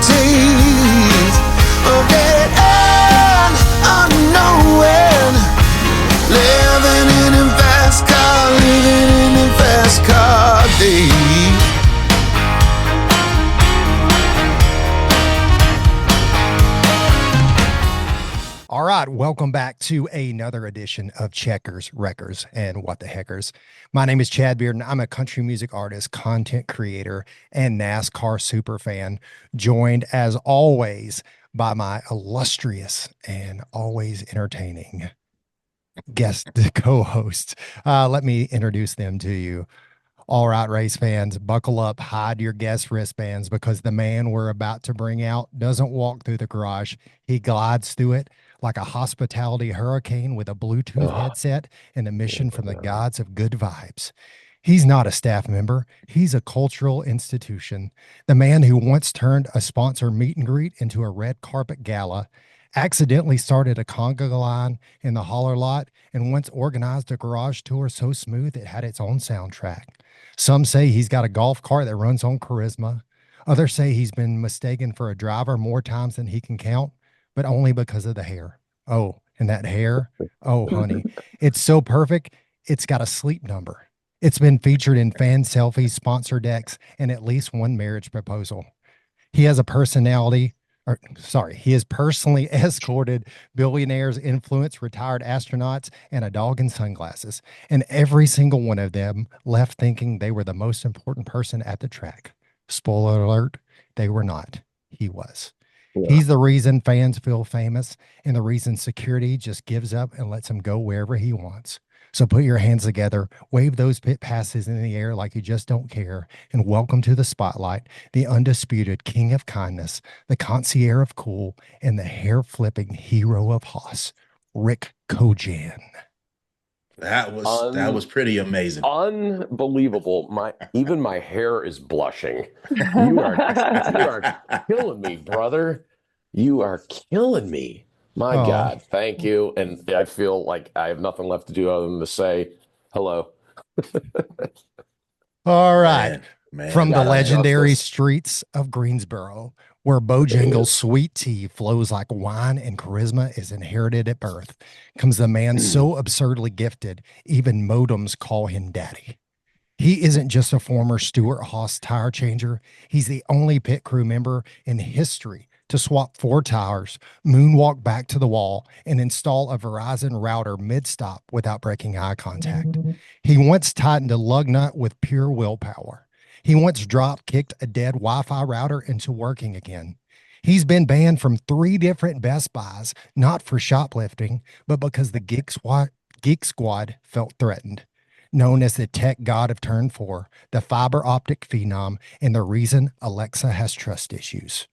tease of dead end unknowing. Living in a fast car, living in a fast car days. All right, welcome back to another edition of Checkers, Wreckers, and What the Heckers. My name is Chad Bearden. I'm a country music artist, content creator, and NASCAR super fan, joined as always by my illustrious and always entertaining guest co-hosts. Let me introduce them to you. All right, race fans, buckle up, hide your guest wristbands, because the man we're about to bring out doesn't walk through the garage. He glides through it like a hospitality hurricane with a Bluetooth headset and a mission from the gods of good vibes. He's not a staff member. He's a cultural institution. The man who once turned a sponsor meet and greet into a red carpet gala, accidentally started a conga line in the holler lot, and once organized a garage tour so smooth it had its own soundtrack. Some say he's got a golf cart that runs on charisma. Others say he's been mistaken for a driver more times than he can count, but only because of the hair. Oh, and that hair, oh, honey, it's so perfect, it's got a sleep number. It's been featured in fan selfies, sponsor decks, and at least one marriage proposal. He has personally escorted billionaires, influenced retired astronauts, and a dog in sunglasses. And every single one of them left thinking they were the most important person at the track. Spoiler alert, they were not. He was. Yeah. He's the reason fans feel famous and the reason security just gives up and lets him go wherever he wants. So put your hands together, wave those pit passes in the air like you just don't care, and welcome to the spotlight, the undisputed king of kindness, the concierge of cool, and the hair-flipping hero of Haas, Rick Kojan. That was pretty amazing. Unbelievable. Even my hair is blushing. You are killing me, brother. You are killing me. My God, thank you. And I feel like I have nothing left to do other than to say hello. All right. Man, from the legendary streets of Greensboro, where Bojangles' sweet tea flows like wine and charisma is inherited at birth, comes the man so absurdly gifted, even modems call him daddy. He isn't just a former Stewart Haas tire changer. He's the only pit crew member in history to swap 4 tires, moonwalk back to the wall, and install a Verizon router mid-stop without breaking eye contact. He once tightened a lug nut with pure willpower. He once drop-kicked a dead Wi-Fi router into working again. He's been banned from 3 different Best Buys, not for shoplifting, but because the Geek Squad felt threatened. Known as the tech god of Turn 4, the fiber optic phenom, and the reason Alexa has trust issues.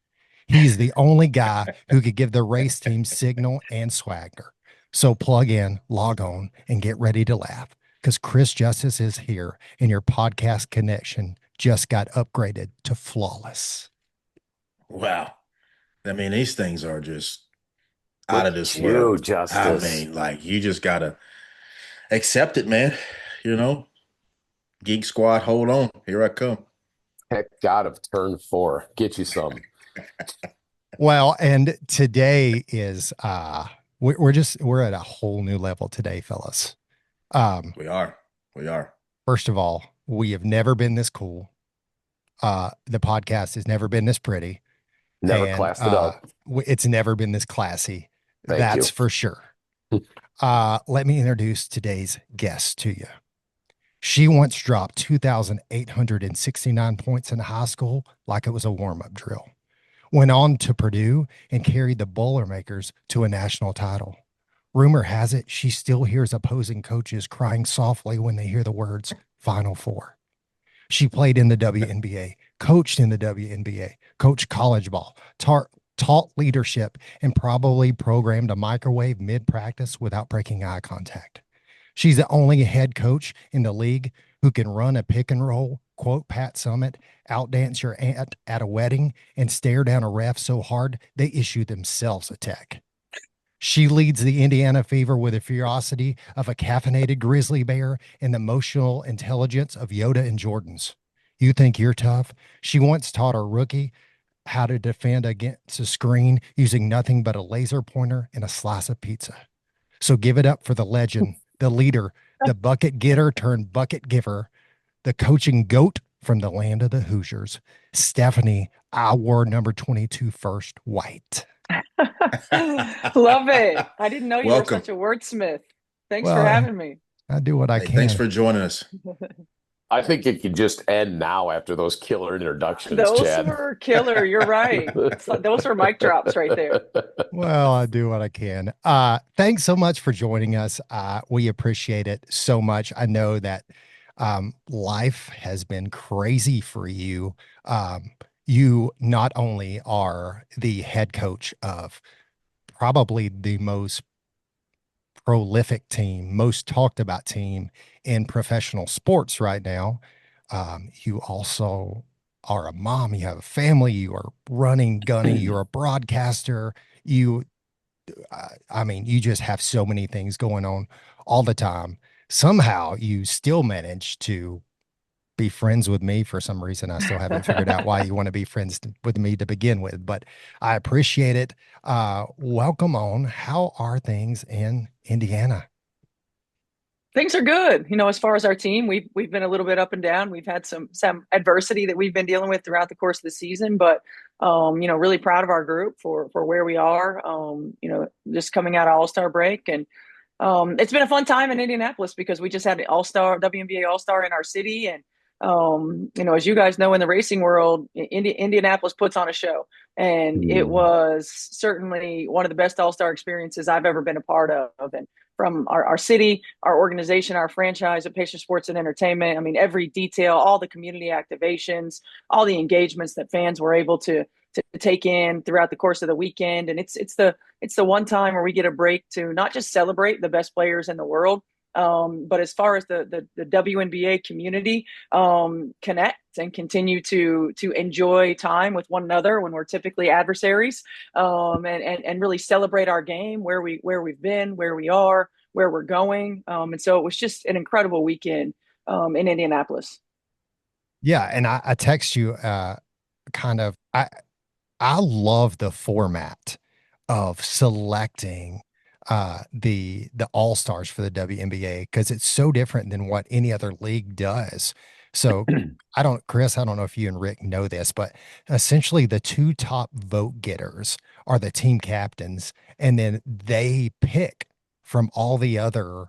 He's the only guy who could give the race team signal and swagger. So plug in, log on, and get ready to laugh, because Chris Justice is here, and your podcast connection just got upgraded to flawless. Wow. I mean, these things are just out of this world. Justice. I mean, like, you just got to accept it, man. You know, Geek Squad, hold on. Here I come. Heck, God of Turn 4. Get you some. Well, and today is we're at a whole new level today, fellas. We are. First of all, we have never been this cool. The podcast has never been this pretty. Never classed it up. It's never been this classy. That's for sure. Let me introduce today's guest to you. She once dropped 2,869 points in high school like it was a warm-up drill. Went on to Purdue and carried the Boilermakers to a national title. Rumor has it she still hears opposing coaches crying softly when they hear the words Final Four. She played in the WNBA, coached in the WNBA, coached college ball, taught leadership, and probably programmed a microwave mid-practice without breaking eye contact. She's the only head coach in the league who can run a pick and roll, quote Pat Summitt, outdance your aunt at a wedding, and stare down a ref so hard they issue themselves a tech. She leads the Indiana Fever with the ferocity of a caffeinated grizzly bear and the emotional intelligence of Yoda and Jordans. You think you're tough? She once taught her rookie how to defend against a screen using nothing but a laser pointer and a slice of pizza. So give it up for the legend, the leader, the bucket getter turned bucket giver, the coaching goat from the land of the Hoosiers, Stephanie, I wore number 22 first white. Love it. I didn't know you were Welcome. such a wordsmith. Thanks for Well, having me. I do what I Hey, can. thanks for joining us. I think it could just end now after those killer introductions, Those Chad. were killer. You're right. Those are mic drops right there. Well, I do what I can. Thanks so much for joining us. We appreciate it so much. I know that life has been crazy for you. You not only are the head coach of probably the most prolific team, most talked about team in professional sports right now. You also are a mom, you have a family, you are running, gunning, you're a broadcaster. You, I mean, you just have so many things going on all the time. Somehow you still manage to be friends with me for some reason. I still haven't figured out why you want to be friends with me to begin with, but I appreciate it. Welcome on. How are things in Indiana? Things are good. As far as our team, we've been a little bit up and down. We've had some adversity that we've been dealing with throughout the course of the season, but really proud of our group for where we are. Just coming out of All-Star break, and it's been a fun time in Indianapolis because we just had the All-Star WNBA All-Star in our city, and as you guys know, in the racing world, Indianapolis puts on a show, and it was certainly one of the best All-Star experiences I've ever been a part of. And from our city, our organization, our franchise at Pacer Sports and Entertainment, I mean, every detail, all the community activations, all the engagements that fans were able to take in throughout the course of the weekend. And it's the one time where we get a break to not just celebrate the best players in the world, but as far as the WNBA community, connect and continue to enjoy time with one another when we're typically adversaries, and really celebrate our game, where we've been, where we are, where we're going. And so it was just an incredible weekend in Indianapolis. Yeah, and I text you I love the format of selecting the all-stars for the WNBA because it's so different than what any other league does. So Chris, I don't know if you and Rick know this, but essentially the two top vote getters are the team captains, and then they pick from all the other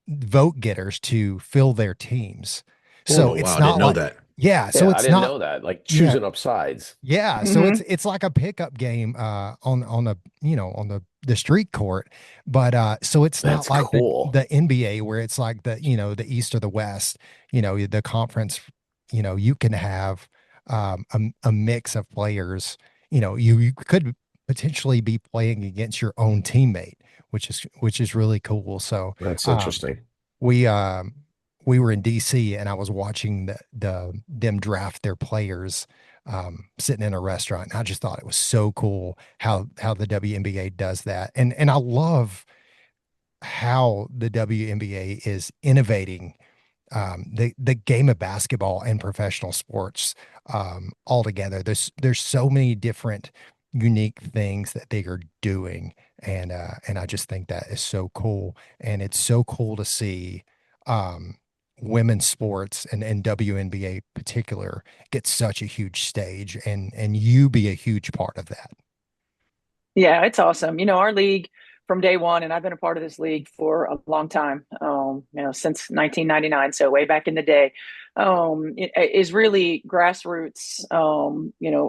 vote getters to fill their teams. So Oh, it's wow, I not didn't know like, that. yeah, so Yeah, I it's didn't not, know that. Like yeah, choosing up sides. yeah, so it's like a pickup game on the on the street court, but so it's not That's like cool. the NBA where it's like the the East or the West, the conference, you can have a mix of players, you could potentially be playing against your own teammate, which is really cool. So That's interesting. we we were in DC and I was watching them draft their players sitting in a restaurant. And I just thought it was so cool how the WNBA does that. And I love how the WNBA is innovating the game of basketball and professional sports altogether. There's so many different unique things that they are doing, and I just think that is so cool. And it's so cool to see women's sports and WNBA particular get such a huge stage, and you be a huge part of that. Yeah, it's awesome. Our league from day one, and I've been a part of this league for a long time, since 1999, so way back in the day, it is really grassroots,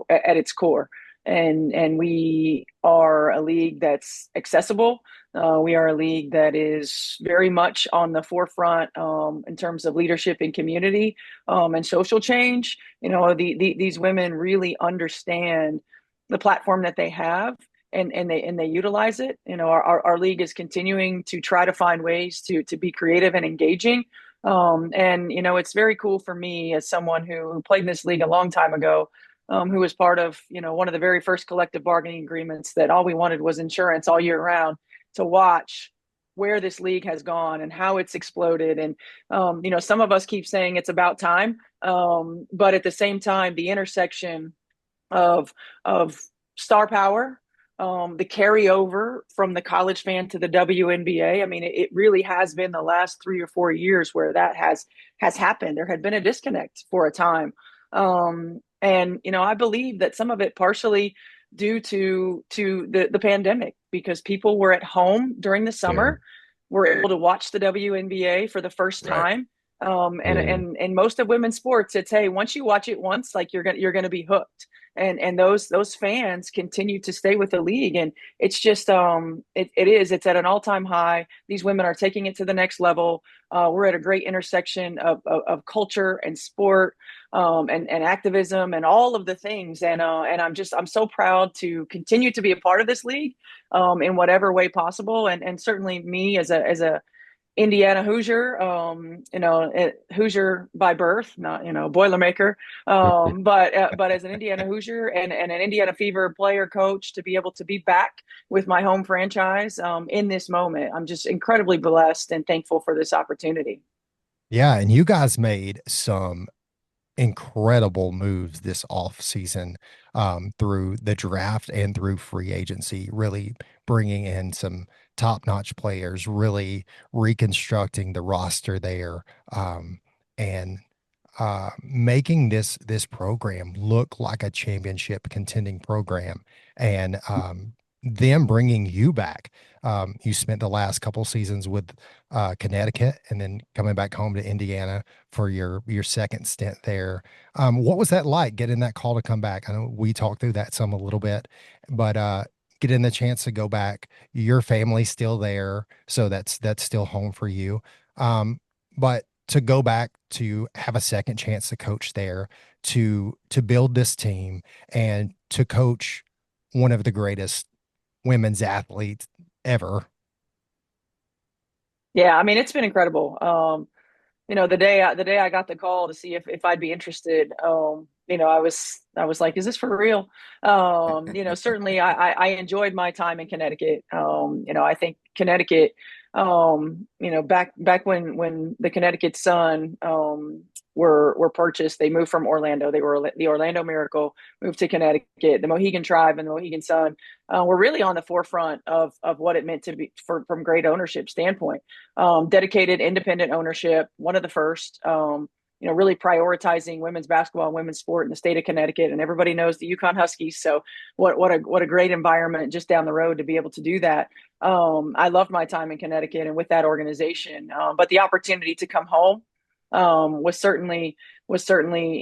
at its core. And we are a league that's accessible. We are a league that is very much on the forefront in terms of leadership and community, and social change. These women really understand the platform that they have, and they utilize it. Our league is continuing to try to find ways to be creative and engaging. And it's very cool for me as someone who played in this league a long time ago, who was part of one of the very first collective bargaining agreements that all we wanted was insurance all year round, to watch where this league has gone and how it's exploded. And some of us keep saying it's about time, but at the same time, the intersection of star power, the carryover from the college fan to the WNBA. I mean, it really has been the last 3 or 4 years where that has happened. There had been a disconnect for a time, and I believe that some of it partially due to the pandemic, because people were at home during the Yeah. summer, were able to watch the WNBA for the first Right. time. And most of women's sports, it's, hey, once you watch it once, like you're gonna be hooked. And those fans continue to stay with the league, and it's just it's at an all-time high. These women are taking it to the next level. We're at a great intersection of culture and sport, and activism and all of the things, and I'm so proud to continue to be a part of this league, in whatever way possible, and certainly me as a Indiana Hoosier, Hoosier by birth, not, Boilermaker, but as an Indiana Hoosier and an Indiana Fever player coach, to be able to be back with my home franchise, in this moment, I'm just incredibly blessed and thankful for this opportunity. Yeah, and you guys made some incredible moves this off season, through the draft and through free agency, really bringing in some top-notch players, really reconstructing the roster there, and making this program look like a championship contending program, and them bringing you back. You spent the last couple seasons with Connecticut, and then coming back home to Indiana for your second stint there. What was that like, getting that call to come back? I know we talked through that some a little bit, but getting the chance to go back, your family's still there, so that's still home for you. But to go back to have a second chance to coach there, to build this team, and to coach one of the greatest women's athletes ever. Yeah, I mean, it's been incredible. The day I got the call to see if I'd be interested, I was like, is this for real? Certainly I enjoyed my time in Connecticut. I think Connecticut, back when the Connecticut Sun were purchased, they moved from Orlando. They were the Orlando Miracle, moved to Connecticut. The Mohegan Tribe and the Mohegan Sun were really on the forefront of what it meant to be from great ownership standpoint. Dedicated independent ownership, one of the first, really prioritizing women's basketball and women's sport in the state of Connecticut. And everybody knows the Yukon Huskies. So what a great environment just down the road to be able to do that. I loved my time in Connecticut and with that organization. But the opportunity to come home was certainly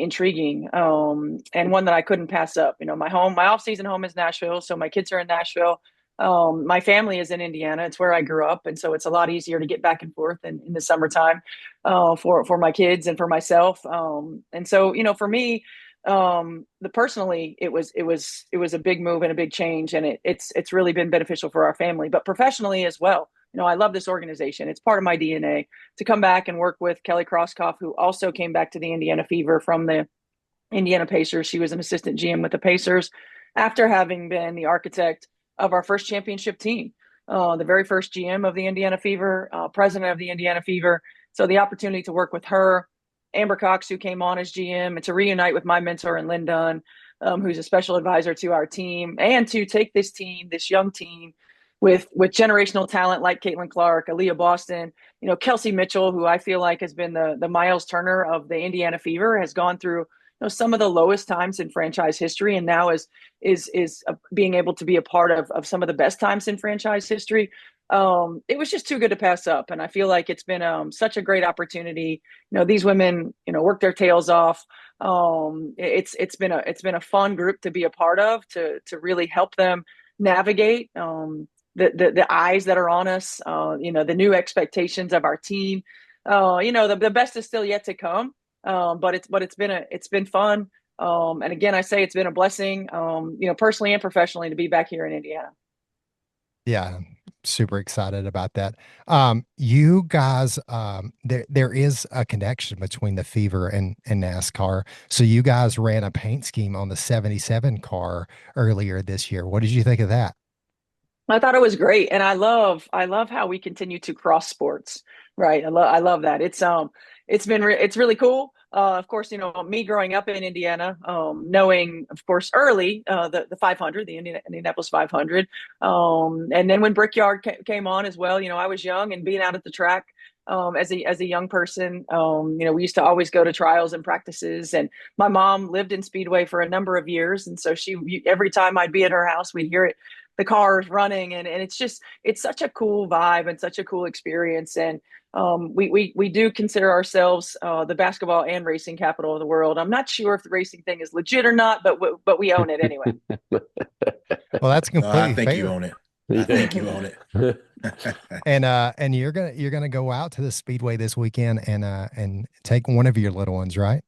intriguing, and one that I couldn't pass up. My off-season home is Nashville, so my kids are in Nashville. My family is in Indiana. It's where I grew up, and so it's a lot easier to get back and forth in the summertime, for my kids and for myself. And so, for me, personally, it was a big move and a big change, and it's really been beneficial for our family, but professionally as well. I love this organization. It's part of my DNA to come back and work with Kelly Krauskopf, who also came back to the Indiana Fever from the Indiana Pacers. She was an assistant GM with the Pacers after having been the architect of our first championship team, the very first GM of the Indiana Fever, president of the Indiana Fever. So the opportunity to work with her, Amber Cox, who came on as GM, and to reunite with my mentor and Lynn Dunn, who's a special advisor to our team, and to take this young team, with generational talent like Caitlin Clark, Aliyah Boston, Kelsey Mitchell, who I feel like has been the Miles Turner of the Indiana Fever, has gone through some of the lowest times in franchise history, and now is being able to be a part of some of the best times in franchise history. It was just too good to pass up, and I feel like it's been such a great opportunity. These women, work their tails off. It's been a fun group to be a part of, to really help them navigate the eyes that are on us, the new expectations of our team. The best is still yet to come. But it's been fun. And again, I say it's been a blessing, personally and professionally, to be back here in Indiana. Yeah, super excited about that. You guys, there is a connection between the Fever and NASCAR. So you guys ran a paint scheme on the 77 car earlier this year. What did you think of that? I thought it was great, and I love how we continue to cross sports. Right, I love that. It's really cool. of course, me growing up in Indiana, knowing, of course, early the 500, the Indianapolis 500, and then when Brickyard came on as well, I was young and being out at the track as a young person, we used to always go to trials and practices, and my mom lived in Speedway for a number of years, and so every time I'd be at her house, we'd hear the cars running, and it's such a cool vibe and such a cool experience. And we do consider ourselves the basketball and racing capital of the world. I'm not sure if the racing thing is legit or not, but we own it anyway. Well, that's completely I think fair. you own it. I think you own it. And you're gonna go out to the Speedway this weekend and take one of your little ones, right?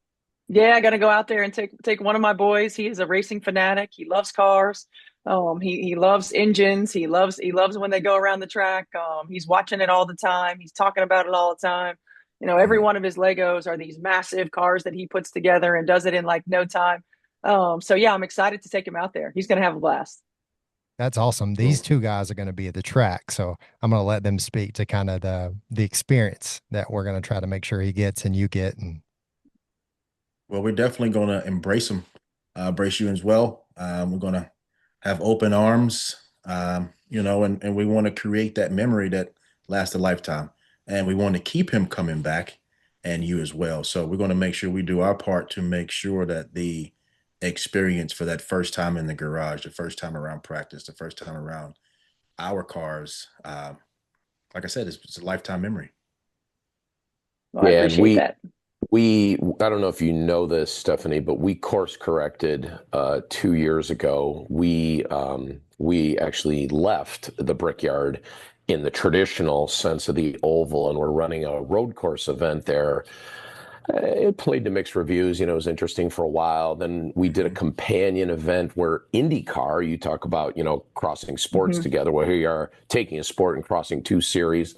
Yeah, I got to go out there and take one of my boys. He is a racing fanatic. He loves cars. He loves engines. He loves when they go around the track. He's watching it all the time. He's talking about it all the time. Every one of his Legos are these massive cars that he puts together and does it in like no time. So yeah, I'm excited to take him out there. He's going to have a blast. That's awesome. These two guys are going to be at the track, so I'm going to let them speak to kind of the experience that we're going to try to make sure he gets and you get. And well, we're definitely going to embrace him, embrace you as well. We're going to have open arms, and we want to create that memory that lasts a lifetime, and we want to keep him coming back, and you as well. So we're going to make sure we do our part to make sure that the experience for that first time in the garage, the first time around practice, the first time around our cars, like I said, it's a lifetime memory. Well, I appreciate that. I don't know if you know this, Stephanie, but we course corrected 2 years ago. We actually left the Brickyard in the traditional sense of the oval, and we're running a road course event there. It played to mixed reviews. It was interesting for a while. Then we did a companion event where IndyCar, you talk about, crossing sports together, where you are taking a sport and crossing two series.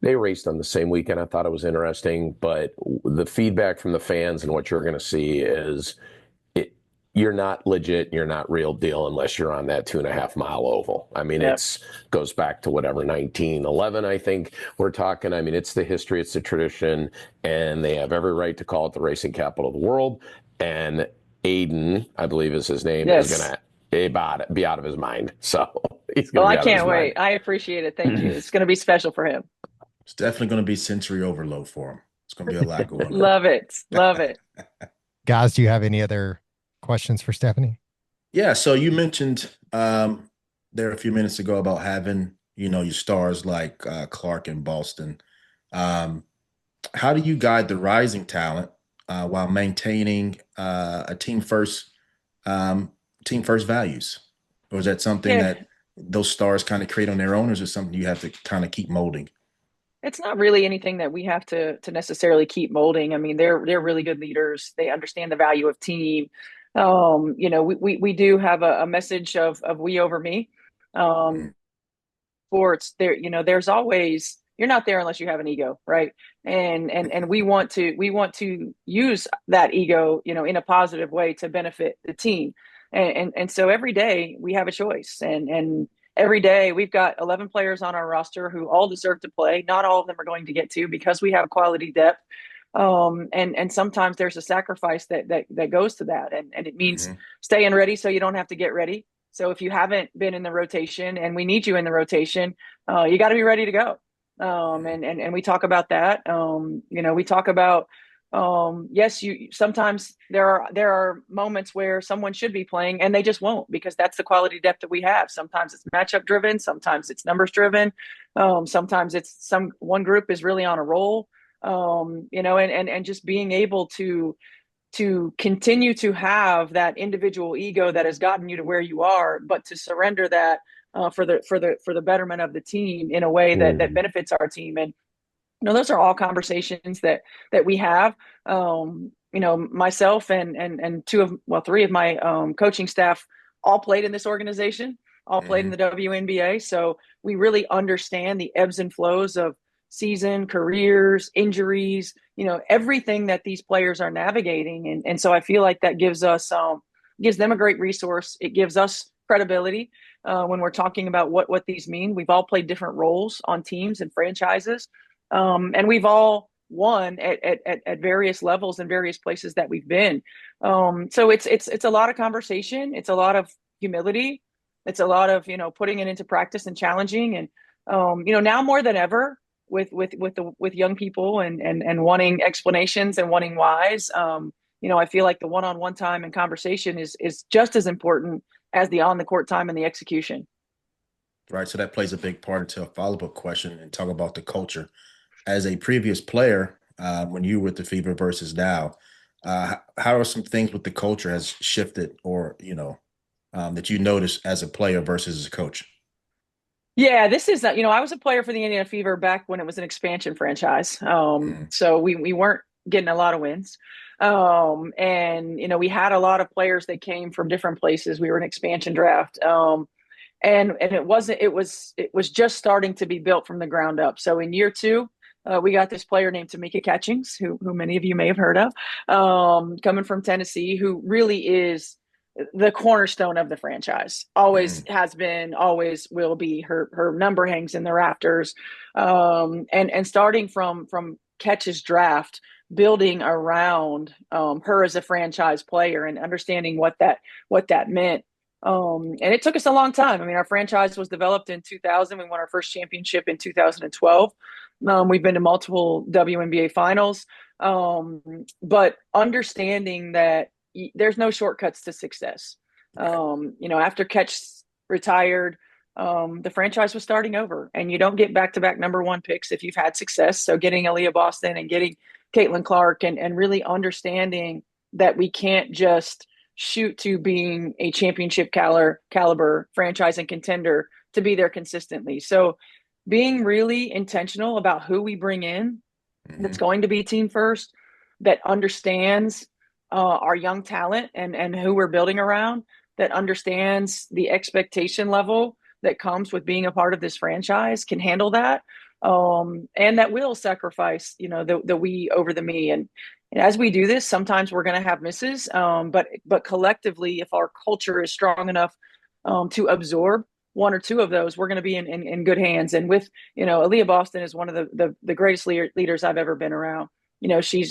They raced on the same weekend. I thought it was interesting, but the feedback from the fans and what you're going to see is you're not legit, you're not real deal unless you're on that 2.5 mile oval. I mean, It's goes back to whatever, 1911, I think we're talking. I mean, it's the history, it's the tradition, and they have every right to call it the racing capital of the world. And Aiden, I believe is his name, is going to be out of his mind. So he's going to be out of his mind. I can't wait. I appreciate it. Thank you. It's going to be special for him. It's definitely going to be sensory overload for him. It's going to be a lot going on. Love it. Guys, do you have any other questions for Stephanie? Yeah. So you mentioned there a few minutes ago about having, your stars like Clark and Boston. How do you guide the rising talent while maintaining a team first values? Or is that something that those stars kind of create on their own, or is it something you have to kind of keep molding? It's not really anything that we have to necessarily keep molding. I mean, they're really good leaders. They understand the value of team. We do have a message of we over me. Sports there, there's always, you're not there unless you have an ego, right? And we want to use that ego, in a positive way to benefit the team. And so every day we have a choice, and every day we've got 11 players on our roster who all deserve to play. Not all of them are going to get to, because we have quality depth. And sometimes there's a sacrifice that goes to that. And it means staying ready so you don't have to get ready. So if you haven't been in the rotation and we need you in the rotation, you got to be ready to go. And we talk about that. We talk about, yes, sometimes there are moments where someone should be playing and they just won't, because that's the quality depth that we have. Sometimes it's matchup driven, sometimes it's numbers driven, sometimes it's one group is really on a roll, and just being able to continue to have that individual ego that has gotten you to where you are, but to surrender that for the betterment of the team in a way that benefits our team. And those are all conversations that we have. Myself and three of my coaching staff all played in this organization, all played in the WNBA. So we really understand the ebbs and flows of season, careers, injuries, everything that these players are navigating. And so I feel like that gives them a great resource. It gives us credibility when we're talking about what these mean. We've all played different roles on teams and franchises. And we've all won at various levels and various places that we've been. So it's a lot of conversation. It's a lot of humility. It's a lot of, putting it into practice and challenging. And, now more than ever with young people and wanting explanations and wanting whys, I feel like the one-on-one time and conversation is just as important as the on the court time and the execution. Right. So that plays a big part into a follow-up question and talk about the culture. As a previous player, when you were with the Fever versus now, how are some things with the culture has shifted or, that you notice as a player versus as a coach? Yeah, this is, I was a player for the Indiana Fever back when it was an expansion franchise. Mm, So we weren't getting a lot of wins. And, we had a lot of players that came from different places. We were an expansion draft. And it was just starting to be built from the ground up. So in year two, we got this player named Tamika Catchings, who many of you may have heard of, coming from Tennessee, who really is the cornerstone of the franchise. Always mm, has been, always will be. Her number hangs in the rafters. And starting from Catch's draft, building around her as a franchise player and understanding what that meant. And it took us a long time. I mean, our franchise was developed in 2000. We won our first championship in 2012. We've been to multiple WNBA finals. But understanding that there's no shortcuts to success. After Catch retired, the franchise was starting over, and you don't get back-to-back number one picks if you've had success. So getting Aliyah Boston and getting Caitlin Clark and really understanding that we can't just shoot to being a championship caliber franchise and contender to be there consistently. So being really intentional about who we bring in that's mm, going to be team first, that understands our young talent and who we're building around, that understands the expectation level that comes with being a part of this franchise, can handle that, and that will sacrifice, the we over the me. And as we do this, sometimes we're going to have misses, but collectively, if our culture is strong enough to absorb one or two of those, we're going to be in good hands. And with, Aliyah Boston is one of the greatest leaders I've ever been around. She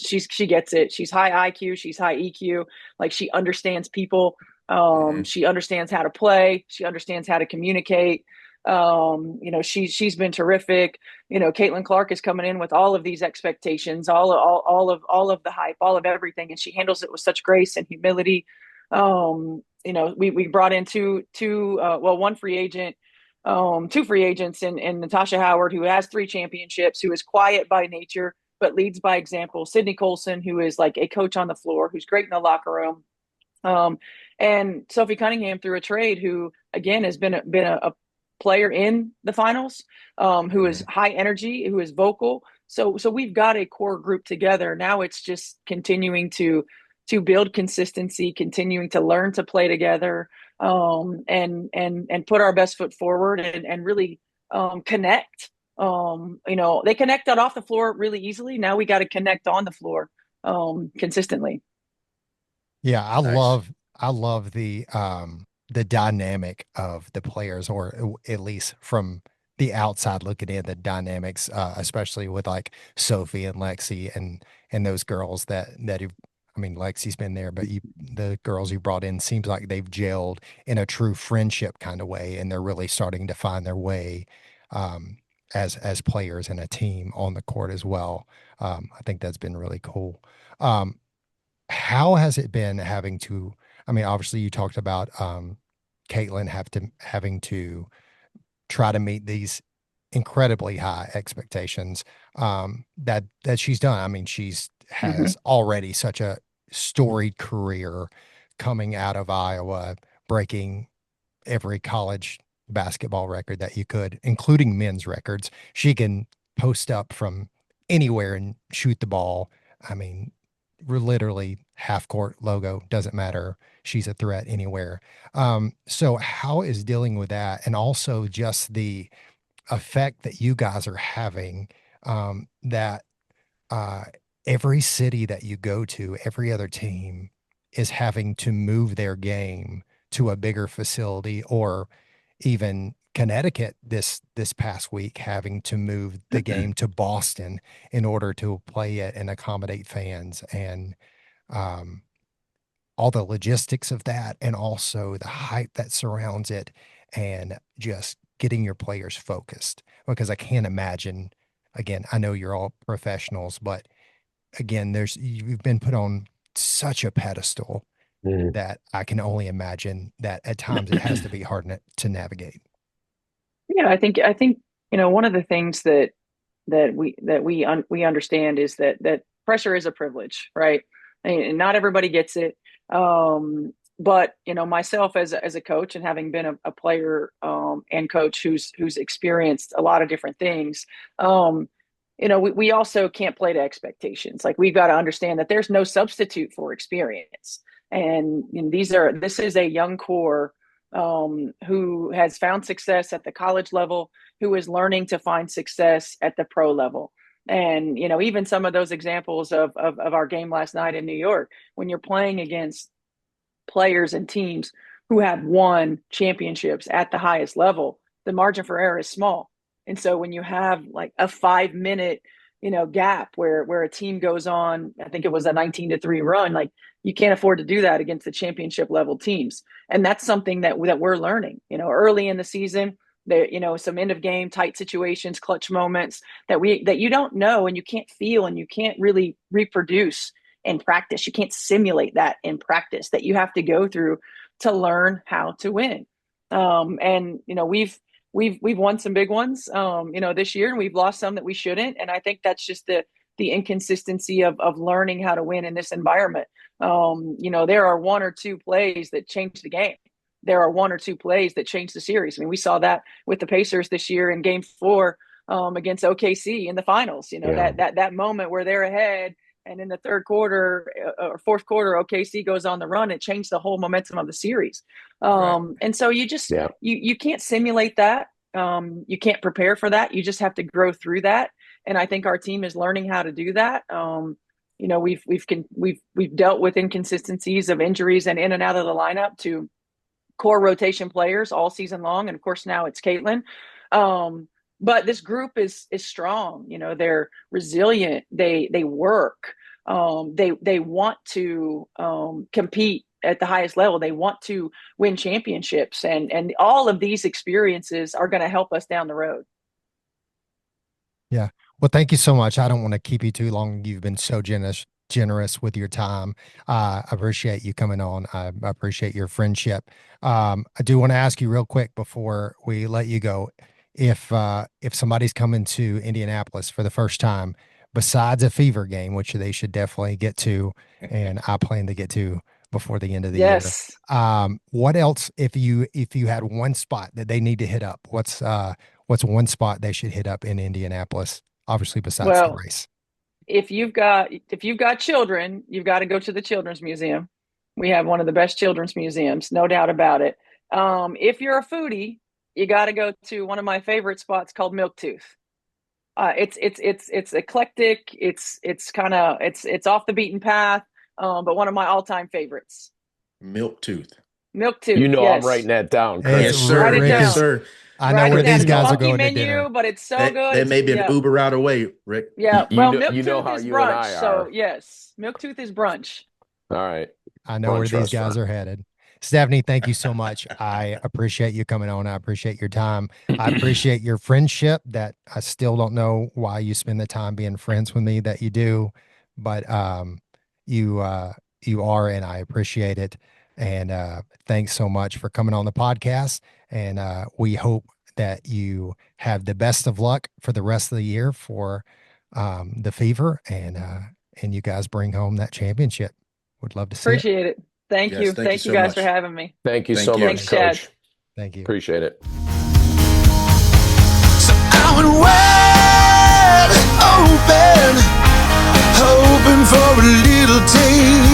gets it. She's high IQ. She's high EQ. Like, she understands people. mm, She understands how to play. She understands how to communicate. She's been terrific. Caitlin Clark is coming in with all of these expectations, all of the hype, all of everything, and she handles it with such grace and humility. We brought in one free agent, two free agents in Natasha Howard, who has 3 championships, who is quiet by nature but leads by example. Sydney Colson, who is like a coach on the floor, who's great in the locker room. And Sophie Cunningham through a trade, who again has been a player in the finals, who is mm. high energy, who is vocal. So we've got a core group together. Now it's just continuing to build consistency, continuing to learn to play together, and put our best foot forward and really connect. They connected off the floor really easily. Now we got to connect on the floor consistently. Yeah, I Nice. love I love the dynamic of the players, or at least from the outside looking in, the dynamics, especially with like Sophie and Lexi and those girls that have, I mean, Lexi's been there, but the girls you brought in seems like they've gelled in a true friendship kind of way, and they're really starting to find their way um, as players and a team on the court as well. I think that's been really cool. Um, how has it been having to, I mean, obviously you talked about Caitlin having to try to meet these incredibly high expectations that she's done. I mean, she's Mm-hmm. has already such a storied career coming out of Iowa, breaking every college basketball record that you could, including men's records. She can post up from anywhere and shoot the ball. I mean, we're literally half court logo, doesn't matter. She's a threat anywhere. So how is dealing with that? And also just the effect that you guys are having, that uh, every city that you go to, every other team is having to move their game to a bigger facility, or even Connecticut this past week, having to move the game to Boston in order to play it and accommodate fans, and all the logistics of that, and also the hype that surrounds it, and just getting your players focused. Because I can't imagine, again, I know you're all professionals, but again, you've been put on such a pedestal that I can only imagine that at times it has to be hard to navigate. Yeah, I think one of the things that we understand is that pressure is a privilege, right? And not everybody gets it. But myself as a coach, and having been a player and coach who's experienced a lot of different things, we also can't play to expectations. Like, we've got to understand that there's no substitute for experience. And this is a young core who has found success at the college level, who is learning to find success at the pro level. And, even some of those examples of our game last night in New York, when you're playing against players and teams who have won championships at the highest level, the margin for error is small. And so when you have like a 5-minute, gap where a team goes on, I think it was a 19-3 run, like, you can't afford to do that against the championship level teams. And that's something that we're learning, early in the season. There, some end of game tight situations, clutch moments that you don't know, and you can't feel, and you can't really reproduce in practice. You can't simulate that in practice, that you have to go through to learn how to win. And we've won some big ones, this year, and we've lost some that we shouldn't. And I think that's just the inconsistency of learning how to win in this environment. There are one or two plays that change the game. There are one or two plays that change the series. I mean, we saw that with the Pacers this year in Game 4 against OKC in the finals. That moment where they're ahead, and in the third quarter or fourth quarter, OKC goes on the run. It changed the whole momentum of the series. And so you just you can't simulate that. You can't prepare for that. You just have to grow through that. And I think our team is learning how to do that. We've dealt with inconsistencies of injuries and in and out of the lineup to core rotation players all season long, and of course now it's Caitlin. But this group is strong. They're resilient. They work. They want to compete at the highest level. They want to win championships, and all of these experiences are going to help us down the road. Yeah. Well, thank you so much. I don't want to keep you too long. You've been so generous with your time. I appreciate you coming on. I appreciate your friendship. I do want to ask you real quick before we let you go, if somebody's coming to Indianapolis for the first time, besides a Fever game, which they should definitely get to, and I plan to get to before the end of the year. What else, if you had one spot that they need to hit up, what's one spot they should hit up in Indianapolis, obviously besides the race? If you've got children, you've got to go to the Children's Museum. We have one of the best children's museums, no doubt about it. If you're a foodie, you got to go to one of my favorite spots called Milktooth. It's eclectic. It's off the beaten path, but one of my all-time favorites. Milktooth. Yes. I'm writing that down. Yes, sir. Write it down. Yes, sir. I know where these guys are going menu, to dinner, but it's so good. They may be an Uber route away, Rick. Yeah. You Well, know Milktooth how is you brunch. and I are. So yes, Milktooth is brunch. All right. I know where these guys are headed. Stephanie, thank you so much. I appreciate you coming on. I appreciate your time. I appreciate your friendship, that I still don't know why you spend the time being friends with me that you do, but you are, and I appreciate it. And thanks so much for coming on the podcast. And we hope that you have the best of luck for the rest of the year for the Fever, and you guys bring home that championship. Would love to see Appreciate it. Thank you. Thank you guys for having me. Thank you so much, Thanks, Coach. Chad. Thank you. Appreciate it. So I went wide open, hoping for a little taste.